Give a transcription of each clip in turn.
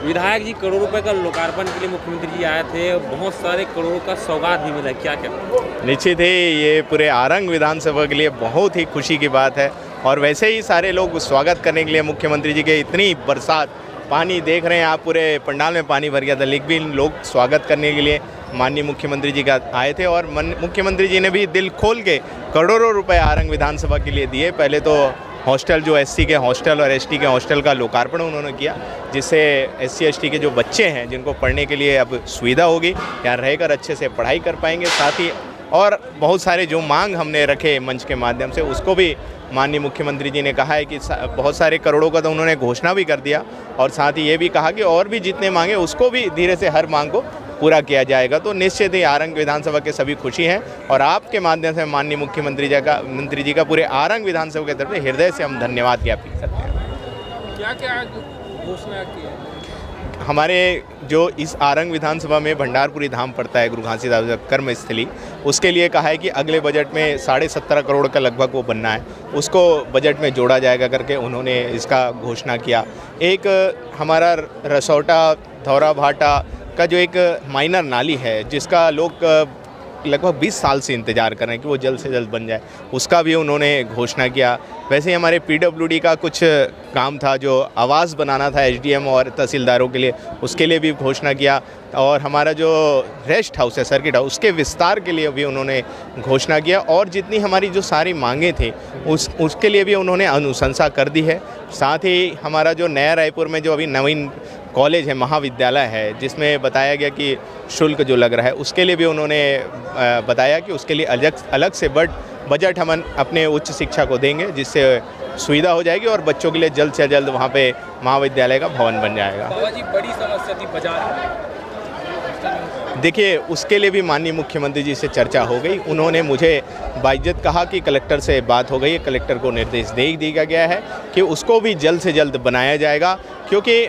विधायक जी करोड़ों रुपए का लोकार्पण के लिए मुख्यमंत्री जी आए थे, बहुत सारे करोड़ों का सौगात भी मिला, क्या क्या? निश्चित ही ये पूरे आरंग विधानसभा के लिए बहुत ही खुशी की बात है। और वैसे ही सारे लोग स्वागत करने के लिए मुख्यमंत्री जी के, इतनी बरसात, पानी देख रहे हैं आप, पूरे पंडाल में पानी भर गया था, लेकिन भी लोग स्वागत करने के लिए माननीय मुख्यमंत्री जी का आए थे। और मुख्यमंत्री जी ने भी दिल खोल के करोड़ों रुपए आरंग विधानसभा के लिए दिए। पहले तो हॉस्टल, जो एससी के हॉस्टल और एसटी के हॉस्टल का लोकार्पण उन्होंने किया, जिससे एससी एसटी के जो बच्चे हैं जिनको पढ़ने के लिए अब सुविधा होगी, यहाँ रहकर अच्छे से पढ़ाई कर पाएंगे। साथ ही और बहुत सारे जो मांग हमने रखे मंच के माध्यम से, उसको भी माननीय मुख्यमंत्री जी ने कहा है कि बहुत सारे करोड़ों का तो उन्होंने घोषणा भी कर दिया, और साथ ही ये भी कहा कि और भी जितने मांगे उसको भी धीरे से हर मांग को पूरा किया जाएगा। तो निश्चित ही आरंग विधानसभा के सभी खुशी हैं, और आपके माध्यम से माननीय मंत्री जी का पूरे आरंग विधानसभा की तरफ से हृदय से हम धन्यवाद ज्ञापित करते हैं। क्या क्या घोषणा की है? हमारे जो इस आरंग विधानसभा में भंडारपुरी धाम पड़ता है, गुरु घासीदास कर्म स्थली, उसके लिए कहा है कि अगले बजट में 17.5 करोड़ का लगभग वो बनना है, उसको बजट में जोड़ा जाएगा करके उन्होंने इसका घोषणा किया। एक हमारा रसौटा धौरा भाटा का जो एक माइनर नाली है, जिसका लोग लगभग 20 साल से इंतज़ार कर रहे हैं कि वो जल्द से जल्द बन जाए, उसका भी उन्होंने घोषणा किया। वैसे ही हमारे पीडब्ल्यूडी का कुछ काम था, जो आवास बनाना था एसडीएम और तहसीलदारों के लिए, उसके लिए भी घोषणा किया। और हमारा जो रेस्ट हाउस है, सर्किट हाउस, उसके विस्तार के लिए भी उन्होंने घोषणा किया। और जितनी हमारी जो सारी मांगे थी उसके लिए भी उन्होंने अनुशंसा कर दी है। साथ ही हमारा जो नया रायपुर में जो अभी नवीन कॉलेज है, महाविद्यालय है, जिसमें बताया गया कि शुल्क जो लग रहा है, उसके लिए भी उन्होंने बताया कि उसके लिए अलग से बजट हम अपने उच्च शिक्षा को देंगे, जिससे सुविधा हो जाएगी और बच्चों के लिए जल्द से जल्द वहाँ पे महाविद्यालय का भवन बन जाएगा। बाबा जी, बड़ी समस्या थी बाजार। देखिए, उसके लिए भी माननीय मुख्यमंत्री जी से चर्चा हो गई। उन्होंने मुझे बाइज्जत कहा कि कलेक्टर से बात हो गई है, कलेक्टर को निर्देश दे दिया गया है कि उसको भी जल्द से जल्द बनाया जाएगा। क्योंकि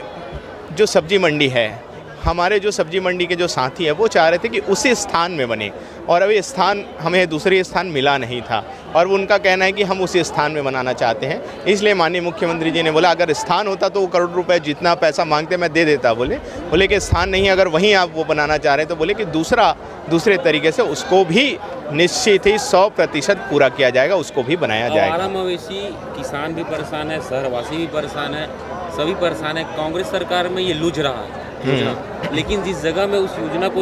जो सब्जी मंडी है, हमारे जो सब्जी मंडी के जो साथी हैं, वो चाह रहे थे कि उसी स्थान में बने, और अभी स्थान हमें दूसरे स्थान मिला नहीं था, और उनका कहना है कि हम उसी स्थान में बनाना चाहते हैं। इसलिए माननीय मुख्यमंत्री जी ने बोला अगर स्थान होता तो वो करोड़ रुपए जितना पैसा मांगते मैं दे देता। बोले कि स्थान नहीं, अगर वहीं आप वो बनाना चाह रहे हैं तो बोले कि दूसरे तरीके से उसको भी निश्चित ही 100% पूरा किया जाएगा, उसको भी बनाया जाएगा। आवारा मवेशी किसान भी परेशान है, शहरवासी भी परेशान है, सभी परेशान है। कांग्रेस सरकार में ये लूझ रहा है योजना, लेकिन जिस जगह में उस योजना को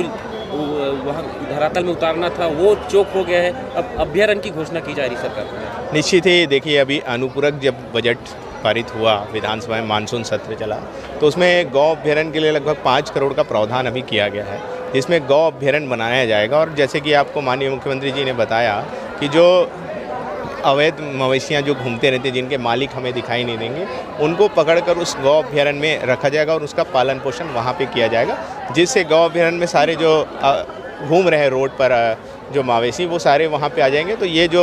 वहाँ धरातल में उतारना था वो चौक हो गया है। अब अभ्यारण्य की घोषणा की जा रही सरकार ने। निश्चित ही देखिए, अभी अनुपूरक जब बजट पारित हुआ, विधानसभा में मानसून सत्र चला, तो उसमें गौ अभ्यारण्य के लिए लगभग 5 करोड़ का प्रावधान अभी किया गया है, जिसमें गौ अभ्यारण्य बनाया जाएगा। और जैसे कि आपको माननीय मुख्यमंत्री जी ने बताया कि जो अवैध मवेशियाँ जो घूमते रहते हैं, जिनके मालिक हमें दिखाई नहीं देंगे, उनको पकड़कर उस गौ अभ्यारण्य में रखा जाएगा और उसका पालन पोषण वहाँ पे किया जाएगा, जिससे गौ अभ्यारण्य में सारे जो घूम रहे हैं रोड पर जो मवेशी, वो सारे वहाँ पे आ जाएंगे। तो ये जो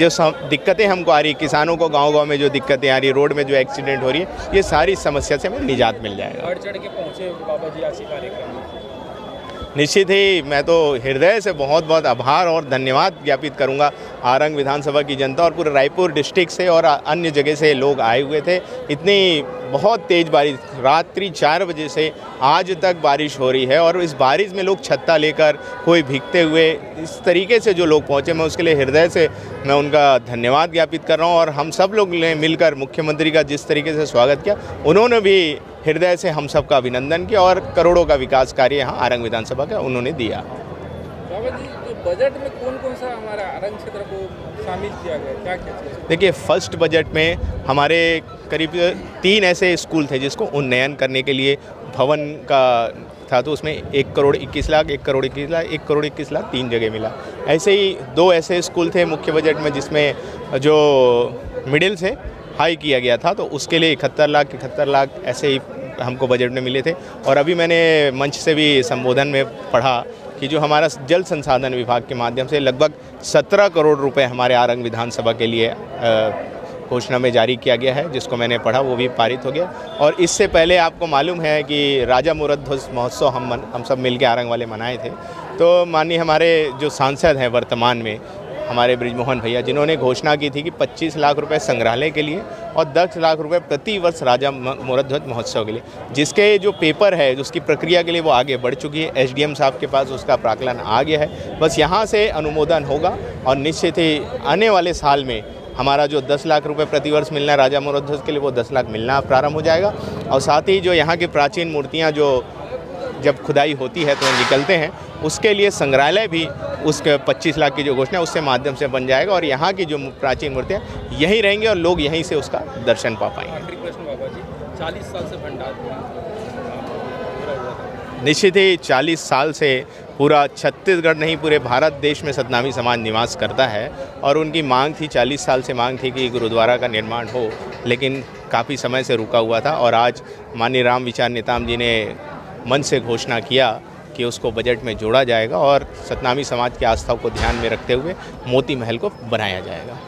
दिक्कतें हमको आ रही, किसानों को गाँव में जो दिक्कतें आ रही, रोड में जो एक्सीडेंट हो रही है, ये सारी समस्या से हमें निजात मिल जाएगा। बढ़ चढ़ के पहुँचे बाबा जी आज कार्यक्रम में। निश्चित ही मैं तो हृदय से बहुत बहुत आभार और धन्यवाद ज्ञापित करूंगा आरंग विधानसभा की जनता और पूरे रायपुर डिस्ट्रिक्ट से और अन्य जगह से लोग आए हुए थे। इतनी बहुत तेज़ बारिश, रात्रि 4 बजे से आज तक बारिश हो रही है, और इस बारिश में लोग छत्ता लेकर, कोई भीगते हुए, इस तरीके से जो लोग पहुँचे, मैं उसके लिए हृदय से मैं उनका धन्यवाद ज्ञापित कर रहा हूँ। और हम सब लोग ने मिलकर मुख्यमंत्री का जिस तरीके से स्वागत किया, उन्होंने भी हृदय से हम सब का अभिनंदन किया, और करोड़ों का विकास कार्य यहाँ आरंग विधानसभा का उन्होंने दिया। बाबा जी, जो बजट में कौन कौन सा हमारा आरंग क्षेत्र को शामिल किया गया, क्या क्या चीज़? देखिए, फर्स्ट बजट में हमारे करीब 3 ऐसे स्कूल थे जिसको उन्नयन करने के लिए भवन का था, तो उसमें 1 करोड़ 21 लाख, 1 करोड़ 21 लाख, 1 करोड़ 21 लाख 3 जगह मिला। ऐसे ही 2 ऐसे स्कूल थे मुख्य बजट में, जिसमें जो मिडिल से हाई किया गया था, तो उसके लिए 71 लाख ऐसे ही हमको बजट में मिले थे। और अभी मैंने मंच से भी संबोधन में पढ़ा कि जो हमारा जल संसाधन विभाग के माध्यम से लगभग 17 करोड़ रुपए हमारे आरंग विधानसभा के लिए घोषणा में जारी किया गया है, जिसको मैंने पढ़ा, वो भी पारित हो गया। और इससे पहले आपको मालूम है कि राजा मुरध्वज महोत्सव हम सब मिल के आरंग वाले मनाए थे। तो माननीय हमारे जो सांसद हैं वर्तमान में, हमारे बृजमोहन भैया, जिन्होंने घोषणा की थी कि 25 लाख रुपए संग्रहालय के लिए और 10 लाख रुपए प्रति वर्ष राजा मोरध्वज महोत्सव के लिए, जिसके जो पेपर है, उसकी प्रक्रिया के लिए वो आगे बढ़ चुकी है। एसडीएम साहब के पास उसका प्राक्कलन आ गया है, बस यहाँ से अनुमोदन होगा और निश्चित ही आने वाले साल में हमारा जो 10 लाख रुपए प्रति वर्ष मिलना है राजा मोरध्वज के लिए, वो 10 लाख मिलना प्रारंभ हो जाएगा। और साथ ही जो यहाँ की प्राचीन मूर्तियाँ जो जब खुदाई होती है तो निकलते हैं, उसके लिए संग्रहालय भी उसके 25 लाख की जो घोषणा है उससे माध्यम से बन जाएगा और यहाँ की जो प्राचीन मूर्तियाँ यहीं रहेंगी और लोग यहीं से उसका दर्शन पा पाएंगे। आखिरी प्रश्न बाबा जी, 40 साल से भंडार पूरा हुआ था। निश्चित ही 40 साल से पूरा छत्तीसगढ़ नहीं, पूरे भारत देश में सतनामी समाज निवास करता है और उनकी मांग थी, 40 साल से मांग थी कि गुरुद्वारा का निर्माण हो, लेकिन काफ़ी समय से रुका हुआ था। और आज माननीय राम विचार नेताम जी ने मन से घोषणा किया कि उसको बजट में जोड़ा जाएगा और सतनामी समाज की आस्था को ध्यान में रखते हुए मोती महल को बनाया जाएगा।